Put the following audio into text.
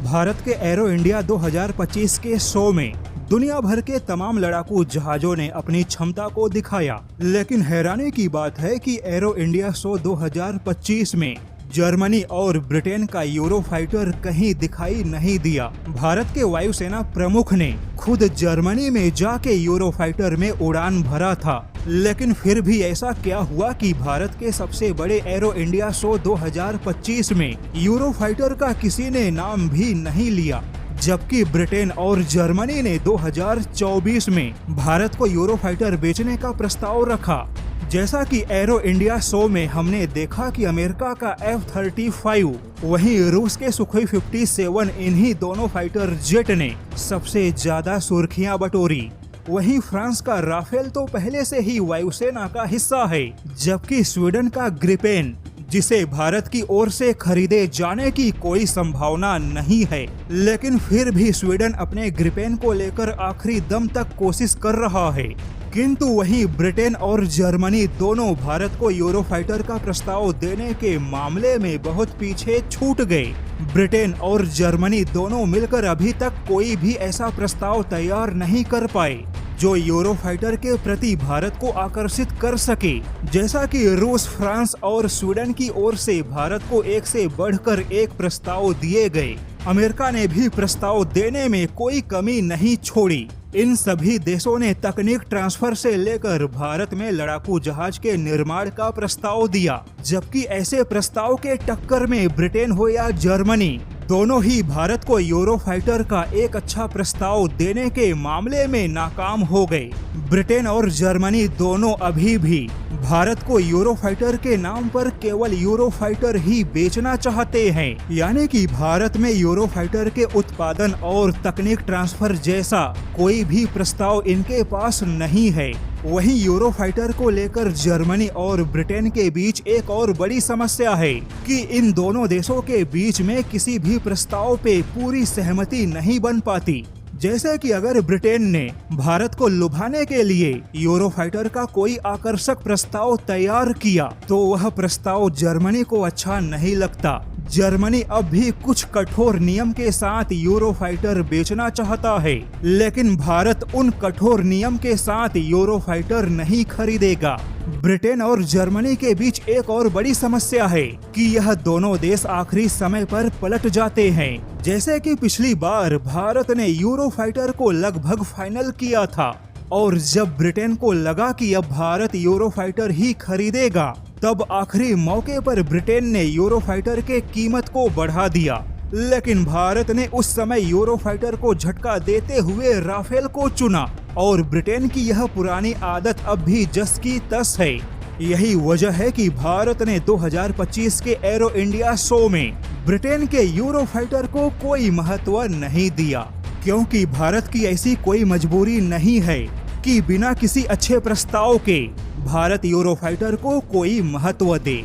भारत के arrow India 2025 के show में दुनिया भर के तमाम लड़ाकू जहाजों ने अपनी क्षमता को दिखाया, लेकिन हैरानी की बात है कि एरो इंडिया शो 2025 में जर्मनी और ब्रिटेन का यूरो फाइटर कहीं दिखाई नहीं दिया। भारत के वायुसेना प्रमुख ने खुद जर्मनी में जाके यूरो फाइटर में उड़ान भरा था, लेकिन फिर भी ऐसा क्या हुआ कि भारत के सबसे बड़े एरो इंडिया शो 2025 में यूरो फाइटर का किसी ने नाम भी नहीं लिया, जबकि ब्रिटेन और जर्मनी ने 2024 में भारत को यूरो फाइटर बेचने का प्रस्ताव रखा। जैसा कि एरो इंडिया शो में हमने देखा कि अमेरिका का F-35 वहीं रूस के सुखोई 57 इन्हीं दोनों फाइटर जेट ने सबसे ज्यादा सुर्खियां बटोरी। वहीं फ्रांस का राफेल तो पहले से ही वायुसेना का हिस्सा है, जबकि स्वीडन का ग्रिपेन, जिसे भारत की ओर से खरीदे जाने की कोई संभावना नहीं है, लेकिन फिर भी स्वीडन अपने ग्रिपेन को लेकर आखिरी दम तक कोशिश कर रहा है। किंतु वहीं ब्रिटेन और जर्मनी दोनों भारत को यूरो फाइटर का प्रस्ताव देने के मामले में बहुत पीछे छूट गए। ब्रिटेन और जर्मनी दोनों मिलकर अभी तक कोई भी ऐसा प्रस्ताव तैयार नहीं कर पाए जो यूरो फाइटर के प्रति भारत को आकर्षित कर सके। जैसा कि रूस, फ्रांस और स्वीडन की ओर से भारत को एक से बढ़कर एक प्रस्ताव दिए गए, अमेरिका ने भी प्रस्ताव देने में कोई कमी नहीं छोड़ी। इन सभी देशों ने तकनीक ट्रांसफर से लेकर भारत में लड़ाकू जहाज के निर्माण का प्रस्ताव दिया, जबकि ऐसे प्रस्ताव के टक्कर में ब्रिटेन हो या जर्मनी, दोनों ही भारत को यूरो फाइटर का एक अच्छा प्रस्ताव देने के मामले में नाकाम हो गए। ब्रिटेन और जर्मनी दोनों अभी भी भारत को यूरो फाइटर के नाम पर केवल यूरो फाइटर ही बेचना चाहते हैं, यानी कि भारत में यूरो फाइटर के उत्पादन और तकनीक ट्रांसफर जैसा कोई भी प्रस्ताव इनके पास नहीं है। वहीं यूरो फाइटर को लेकर जर्मनी और ब्रिटेन के बीच एक और बड़ी समस्या है कि इन दोनों देशों के बीच में किसी भी प्रस्ताव पे पूरी सहमति नहीं बन पाती। जैसे कि अगर ब्रिटेन ने भारत को लुभाने के लिए यूरो फाइटर का कोई आकर्षक प्रस्ताव तैयार किया, तो वह प्रस्ताव जर्मनी को अच्छा नहीं लगता। जर्मनी अब भी कुछ कठोर नियम के साथ यूरो फाइटर बेचना चाहता है, लेकिन भारत उन कठोर नियम के साथ यूरो फाइटर नहीं खरीदेगा। ब्रिटेन और जर्मनी के बीच एक और बड़ी समस्या है कि यह दोनों देश आखिरी समय पर पलट जाते हैं। जैसे कि पिछली बार भारत ने यूरो फाइटर को लगभग फाइनल किया था, और जब ब्रिटेन को लगा कि अब भारत यूरो फाइटर ही खरीदेगा, तब आखिरी मौके पर ब्रिटेन ने यूरो फाइटर के कीमत को बढ़ा दिया, लेकिन भारत ने उस समय यूरो फाइटर को झटका देते हुए राफेल को चुना, और ब्रिटेन की यह पुरानी आदत अब भी जस की तस है। यही वजह है कि भारत ने 2025 के एरो इंडिया शो में ब्रिटेन के यूरो फाइटर को कोई महत्व नहीं दिया, क्योंकि भारत की ऐसी कोई मजबूरी नहीं है कि बिना किसी अच्छे प्रस्ताव के भारत यूरो फाइटर को कोई महत्व दे।